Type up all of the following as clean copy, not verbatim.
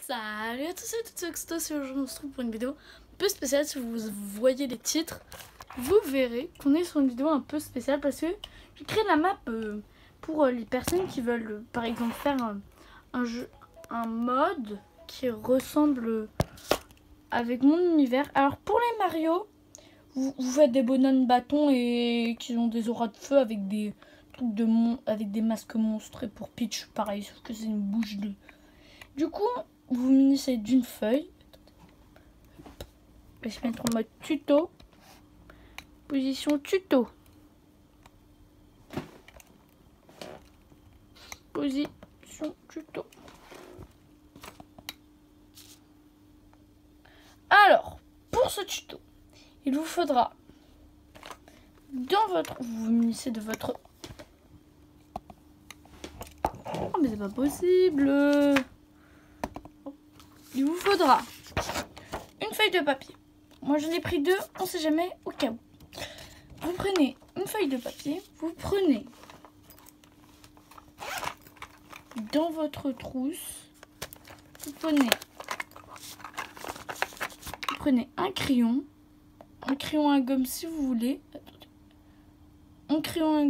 Salut à tous et toutes, c'est Extos et aujourd'hui on se trouve pour une vidéo un peu spéciale. Si vous voyez les titres, vous verrez qu'on est sur une vidéo un peu spéciale parce que j'ai créé la map pour les personnes qui veulent par exemple faire un mode qui ressemble avec mon univers. Alors pour les Mario, vous faites des bonhommes bâtons et qui ont des auras de feu avec des trucs avec des masques monstres. Et pour Peach pareil, sauf que c'est une bouche de... Du coup, vous munissez d'une feuille. Je vais se mettre en mode tuto. Position tuto. Position tuto. Alors, pour ce tuto, il vous faudra vous munissez de votre... Oh mais c'est pas possible. Il vous faudra une feuille de papier. Moi j'en ai pris deux, on sait jamais, au cas où. Vous prenez une feuille de papier, vous prenez dans votre trousse, vous prenez un crayon à gomme si vous voulez, un crayon à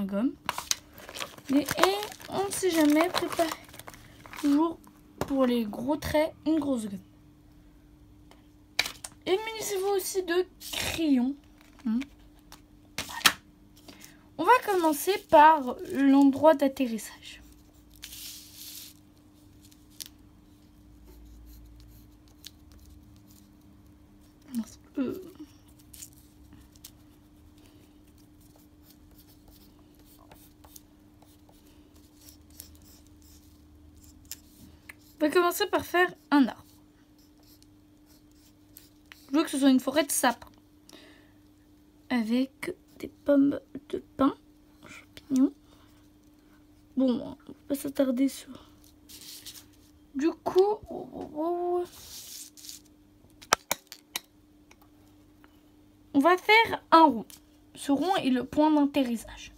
gomme, et on ne sait jamais, préparez toujours pour les gros traits une grosse gomme. Et munissez-vous aussi de crayons. Voilà. On va commencer par l'endroit d'atterrissage. On va commencer par faire un arbre. Je veux que ce soit une forêt de sapins. Avec des pommes de pin, champignons. Bon, on va pas s'attarder sur... Du coup... on va faire un rond. Ce rond est le point d'atterrissage.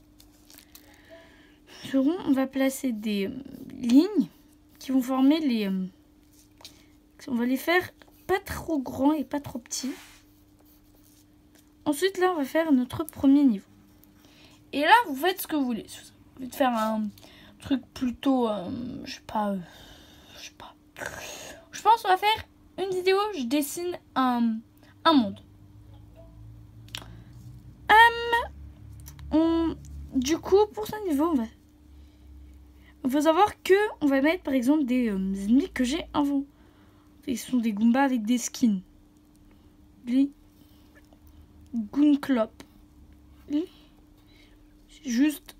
Ce rond, on va placer des lignes qui vont former les... on va les faire pas trop grands et pas trop petits. Ensuite, là, on va faire notre premier niveau. Et là, vous faites ce que vous voulez. Vous voulez faire un truc plutôt... je sais pas. Je pense qu'on va faire une vidéo, je dessine un monde. Du coup, pour ce niveau, il faut savoir que on va mettre par exemple des ennemis que j'ai inventés. Ils sont des Goombas avec des skins. Les Goonclop. Juste...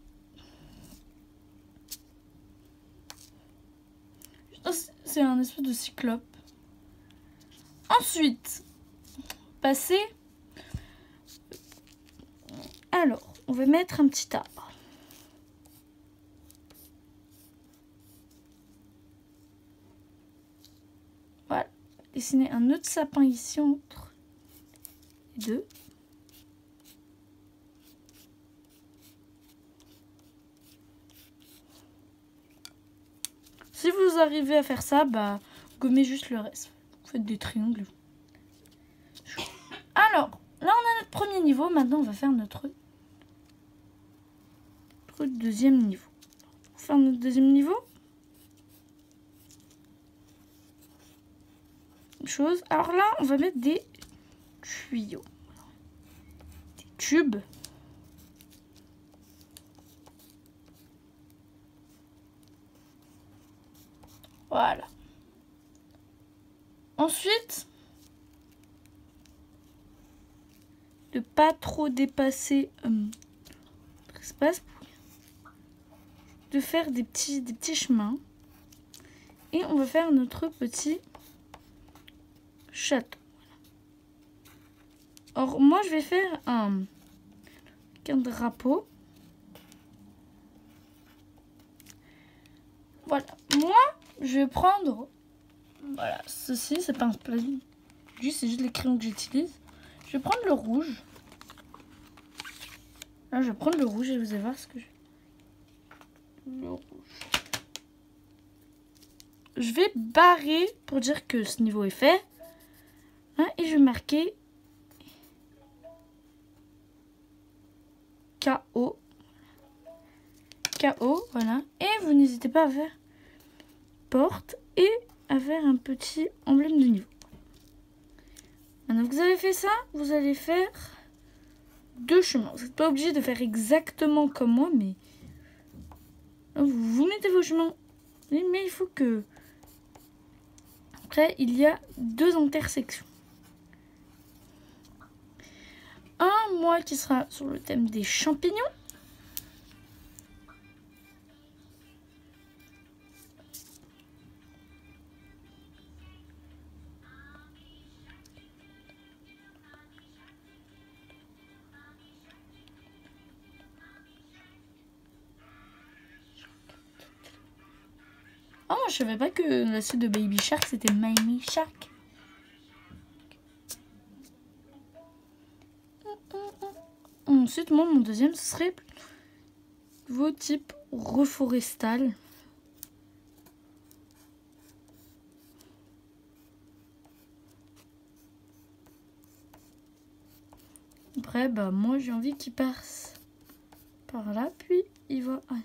c'est un espèce de cyclope. Ensuite, passer... Alors, on va mettre un petit arbre. Voilà. Dessiner un autre sapin ici entre les deux. Si vous arrivez à faire ça, gommez juste le reste. Vous faites des triangles. Alors, là on a notre premier niveau. Maintenant, on va faire notre deuxième niveau. Pour faire notre deuxième niveau, chose. Alors là, on va mettre des tuyaux, des tubes. Voilà. Ensuite, de pas trop dépasser l'espace, de faire des petits chemins. Et on va faire notre petit château. Or, moi, je vais faire un drapeau. Voilà. Moi, je vais prendre... Voilà, ceci, c'est pas un plasme. C'est juste les crayons que j'utilise. Je vais prendre le rouge. Là, je vais prendre le rouge et vous allez voir ce que je... Le rouge. je vais barrer pour dire que ce niveau est fait. Hein, et je vais marquer KO. KO, voilà. Et vous n'hésitez pas à faire porte et à faire un petit emblème de niveau. Maintenant que vous avez fait ça, vous allez faire 2 chemins. Vous n'êtes pas obligé de faire exactement comme moi, mais vous mettez vos chemins. Mais il faut que... Après, il y a 2 intersections. Un mois qui sera sur le thème des champignons. Oh, moi je savais pas que la suite de Baby Shark c'était Mamie Shark. Ensuite, moi, mon deuxième, ce serait vos types reforestal. Après, bah, moi, j'ai envie qu'il passe par là, puis il va aller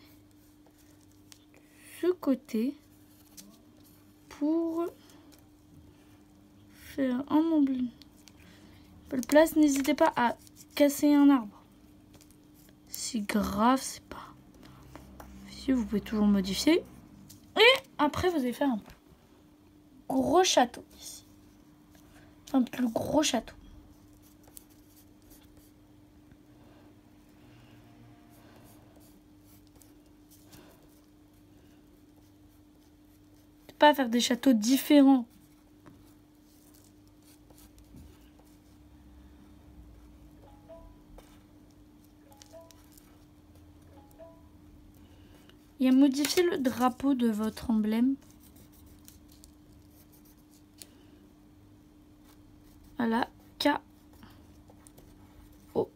de ce côté pour faire un emblème. Place, n'hésitez pas à casser un arbre. C'est grave, c'est pas. Si vous pouvez toujours modifier. Et après, vous allez faire un gros château ici. Un plus gros château. Pas faire des châteaux différents. Et à modifier le drapeau de votre emblème. Voilà, K-O.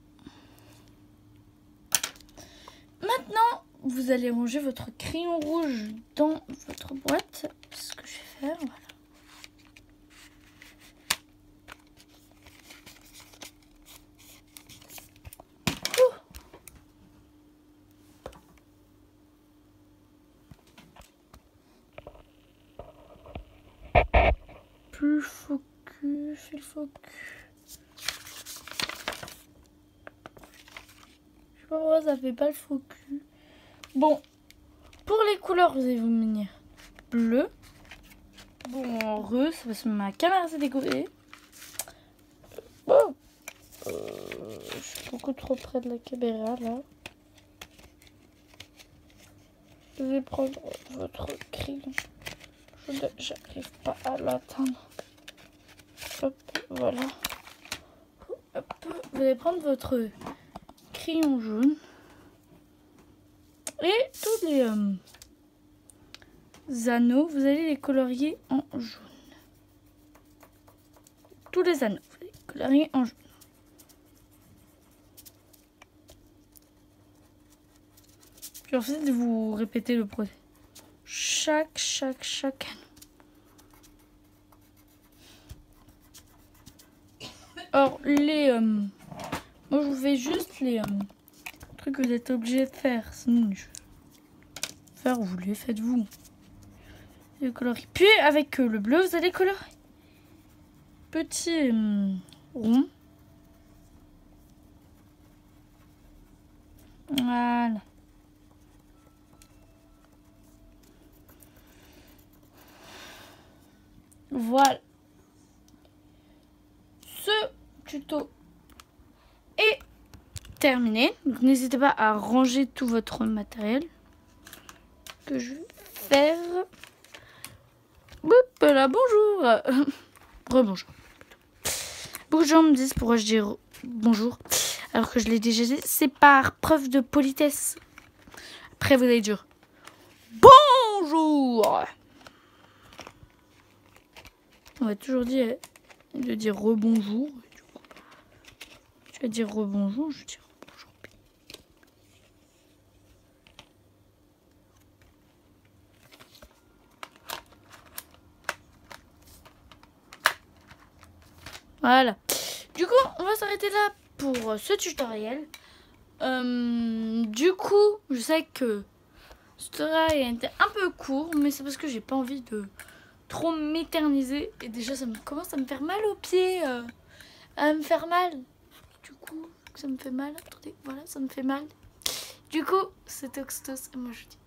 Maintenant, vous allez ranger votre crayon rouge dans votre boîte. C'est ce que je vais faire, voilà. Plus focus, fais le focus. Je sais pas pourquoi ça fait pas le focus. Bon, pour les couleurs, vous allez vous munir bleu. Bon, re, c'est parce que ma caméra s'est décollée. Oh. Je suis beaucoup trop près de la caméra là. Je vais prendre votre crayon. J'arrive pas à l'atteindre. Hop, voilà. Hop, vous allez prendre votre crayon jaune. Et tous les anneaux, vous allez les colorier en jaune. Tous les anneaux, vous allez les colorier en jaune. Puis ensuite, vous répétez le procès. Chaque anneau. Or, les... moi, je vous fais juste les trucs que vous êtes obligé de faire. Sinon, je... faire, vous les faites vous. Les coloris. Puis, avec le bleu, vous allez colorer. Petit rond. Voilà. Voilà. Ce tuto est terminé. Donc n'hésitez pas à ranger tout votre matériel que je vais faire. Hop là, bonjour. Rebonjour. Beaucoup de gens me disent pourquoi je dis bonjour alors que je l'ai déjà dit. C'est par preuve de politesse. Après vous allez dire bonjour. On va toujours dire de dire rebonjour. Tu vas dire rebonjour, je dis rebonjour. Voilà. Du coup, on va s'arrêter là pour ce tutoriel. Du coup, je sais que ce tutoriel était un peu court, mais c'est parce que j'ai pas envie de trop m'éterniser. Et déjà, ça me commence à me faire mal aux pieds. À me faire mal. Du coup, ça me fait mal. Attendez, voilà, ça me fait mal. Du coup, c'était Oxtos et moi je dis